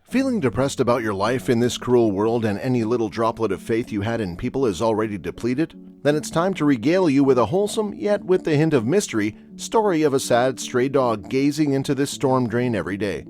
Feeling depressed about your life in this cruel world and any little droplet of faith you had in people is already depleted? Then it's time to regale you with a wholesome, yet with the hint of mystery, story of a sad stray dog gazing into this storm drain every day.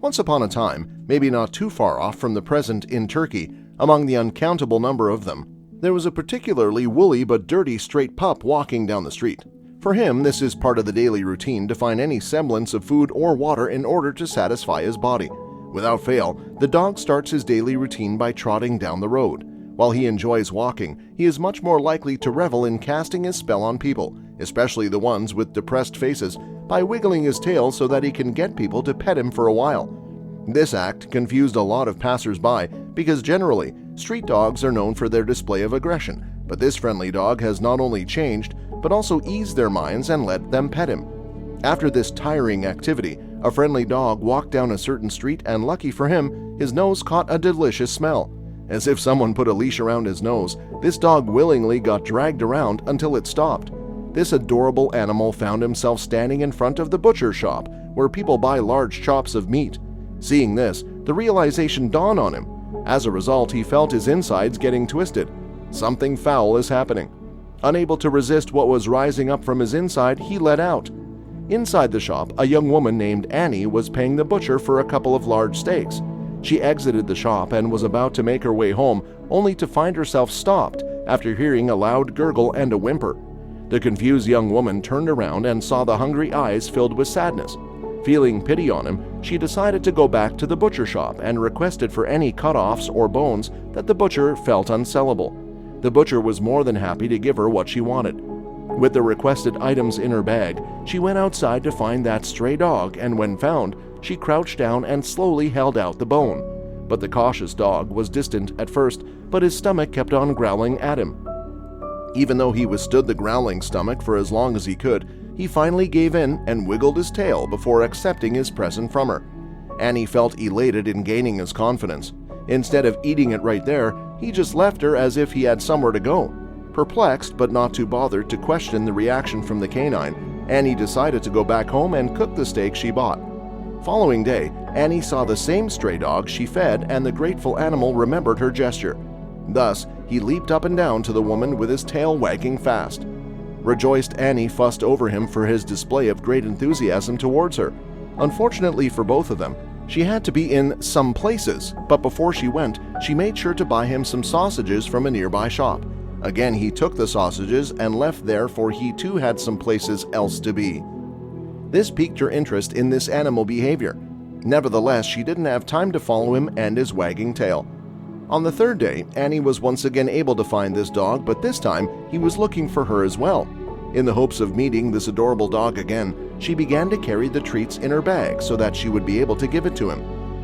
Once upon a time, maybe not too far off from the present in Turkey, among the uncountable number of them, there was a particularly woolly but dirty stray pup walking down the street. For him, this is part of the daily routine to find any semblance of food or water in order to satisfy his body. Without fail, the dog starts his daily routine by trotting down the road. While he enjoys walking, he is much more likely to revel in casting his spell on people, especially the ones with depressed faces, by wiggling his tail so that he can get people to pet him for a while. This act confused a lot of passers-by because generally, street dogs are known for their display of aggression, but this friendly dog has not only changed, but also eased their minds and let them pet him. After this tiring activity, a friendly dog walked down a certain street and lucky for him, his nose caught a delicious smell. As if someone put a leash around his nose, this dog willingly got dragged around until it stopped. This adorable animal found himself standing in front of the butcher shop, where people buy large chops of meat. Seeing this, the realization dawned on him. As a result, he felt his insides getting twisted. Something foul is happening. Unable to resist what was rising up from his inside, he let out. Inside the shop, a young woman named Annie was paying the butcher for a couple of large steaks. She exited the shop and was about to make her way home, only to find herself stopped after hearing a loud gurgle and a whimper. The confused young woman turned around and saw the hungry eyes filled with sadness. Feeling pity on him, she decided to go back to the butcher shop and requested for any cut-offs or bones that the butcher felt unsellable. The butcher was more than happy to give her what she wanted. With the requested items in her bag, she went outside to find that stray dog, and when found, she crouched down and slowly held out the bone. But the cautious dog was distant at first, but his stomach kept on growling at him. Even though he withstood the growling stomach for as long as he could, he finally gave in and wiggled his tail before accepting his present from her. Annie felt elated in gaining his confidence. Instead of eating it right there, he just left her as if he had somewhere to go. Perplexed but not too bothered to question the reaction from the canine, Annie decided to go back home and cook the steak she bought. Following day, Annie saw the same stray dog she fed, and the grateful animal remembered her gesture. Thus, he leaped up and down to the woman with his tail wagging fast. Rejoiced Annie fussed over him for his display of great enthusiasm towards her. Unfortunately for both of them, she had to be in some places, but before she went, she made sure to buy him some sausages from a nearby shop. Again, he took the sausages and left there, for he too had some places else to be. This piqued her interest in this animal behavior. Nevertheless, she didn't have time to follow him and his wagging tail. On the third day, Annie was once again able to find this dog, but this time he was looking for her as well. In the hopes of meeting this adorable dog again, she began to carry the treats in her bag so that she would be able to give it to him.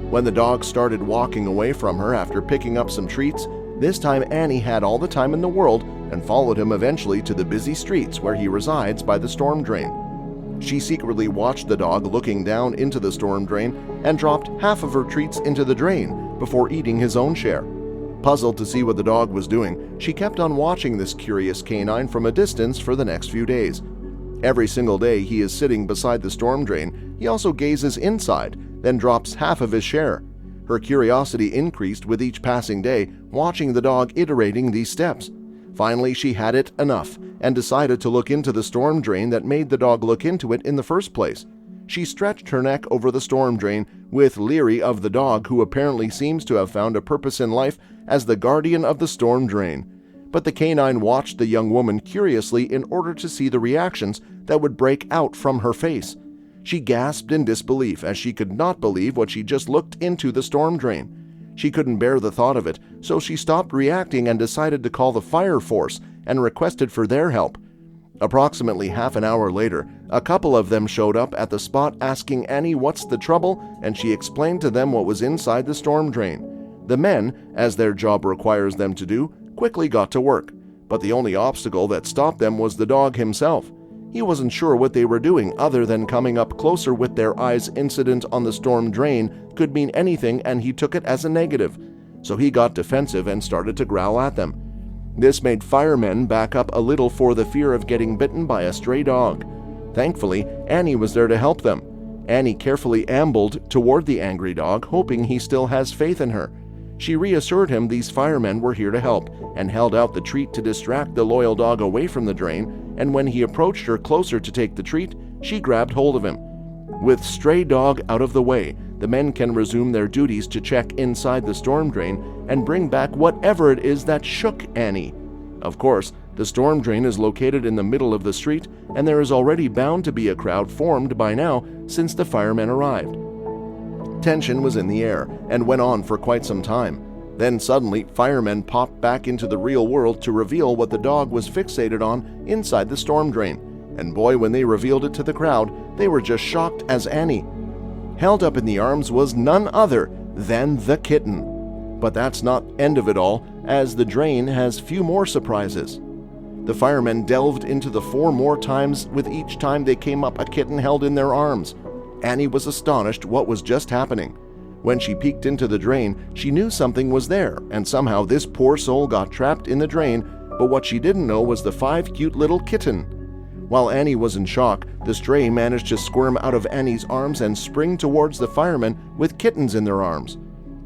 When the dog started walking away from her after picking up some treats, this time Annie had all the time in the world and followed him eventually to the busy streets where he resides by the storm drain. She secretly watched the dog looking down into the storm drain and dropped half of her treats into the drain before eating his own share. Puzzled to see what the dog was doing, she kept on watching this curious canine from a distance for the next few days. Every single day he is sitting beside the storm drain, he also gazes inside, then drops half of his share. Her curiosity increased with each passing day, watching the dog iterating these steps. Finally, she had it enough and decided to look into the storm drain that made the dog look into it in the first place. She stretched her neck over the storm drain, with leery of the dog, who apparently seems to have found a purpose in life as the guardian of the storm drain. But the canine watched the young woman curiously in order to see the reactions that would break out from her face. She gasped in disbelief as she could not believe what she just looked into the storm drain. She couldn't bear the thought of it, so she stopped reacting and decided to call the fire force and requested for their help. Approximately half an hour later, a couple of them showed up at the spot asking Annie what's the trouble, and she explained to them what was inside the storm drain. The men, as their job requires them to do, quickly got to work, but the only obstacle that stopped them was the dog himself. He wasn't sure what they were doing other than coming up closer with their eyes. Incident on the storm drain could mean anything, and he took it as a negative. So he got defensive and started to growl at them. This made firemen back up a little for the fear of getting bitten by a stray dog. Thankfully, Annie was there to help them. Annie carefully ambled toward the angry dog, hoping he still has faith in her. She reassured him these firemen were here to help and held out the treat to distract the loyal dog away from the drain, and when he approached her closer to take the treat, she grabbed hold of him. With Stray Dog out of the way, the men can resume their duties to check inside the storm drain and bring back whatever it is that shook Annie. Of course, the storm drain is located in the middle of the street, and there is already bound to be a crowd formed by now since the firemen arrived. Tension was in the air and went on for quite some time. Then suddenly, firemen popped back into the real world to reveal what the dog was fixated on inside the storm drain. And boy, when they revealed it to the crowd, they were just shocked as Annie. Held up in the arms was none other than the kitten. But that's not end of it all, as the drain has few more surprises. The firemen delved into the 4 more times, with each time they came up a kitten held in their arms. Annie was astonished what was just happening. When she peeked into the drain, she knew something was there, and somehow this poor soul got trapped in the drain, but what she didn't know was the 5 cute little kitten. While Annie was in shock, the stray managed to squirm out of Annie's arms and spring towards the firemen with kittens in their arms.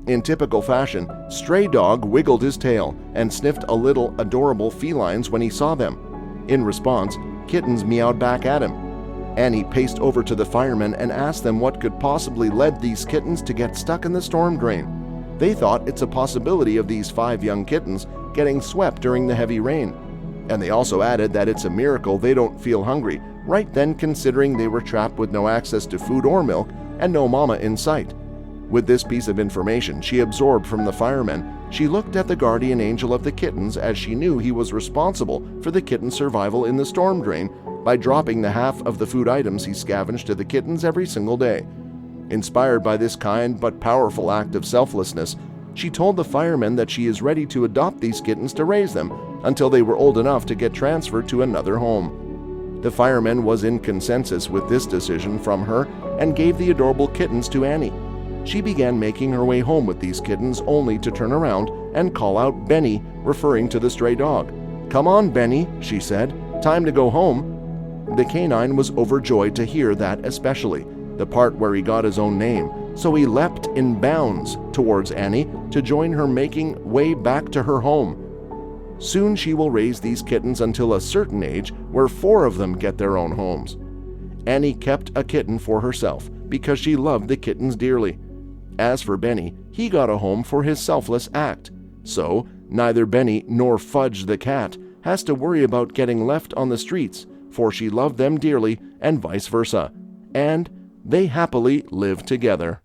In typical fashion, Stray Dog wiggled his tail and sniffed a little adorable felines when he saw them. In response, kittens meowed back at him. Annie paced over to the firemen and asked them what could possibly lead these kittens to get stuck in the storm drain. They thought it's a possibility of these 5 young kittens getting swept during the heavy rain. And they also added that it's a miracle they don't feel hungry right then, considering they were trapped with no access to food or milk and no mama in sight. With this piece of information she absorbed from the firemen, she looked at the guardian angel of the kittens, as she knew he was responsible for the kitten's survival in the storm drain by dropping the half of the food items he scavenged to the kittens every single day. Inspired by this kind but powerful act of selflessness, she told the firemen that she is ready to adopt these kittens to raise them until they were old enough to get transferred to another home. The fireman was in consensus with this decision from her and gave the adorable kittens to Annie. She began making her way home with these kittens, only to turn around and call out Benny, referring to the stray dog. "Come on, Benny," she said. "Time to go home." The canine was overjoyed to hear that, especially the part where he got his own name, so he leapt in bounds towards Annie to join her, making way back to her home. Soon she will raise these kittens until a certain age where 4 of them get their own homes. Annie kept a kitten for herself because she loved the kittens dearly. As for Benny, he got a home for his selfless act. So neither Benny nor Fudge the cat has to worry about getting left on the streets, for she loved them dearly and vice versa. And they happily live together.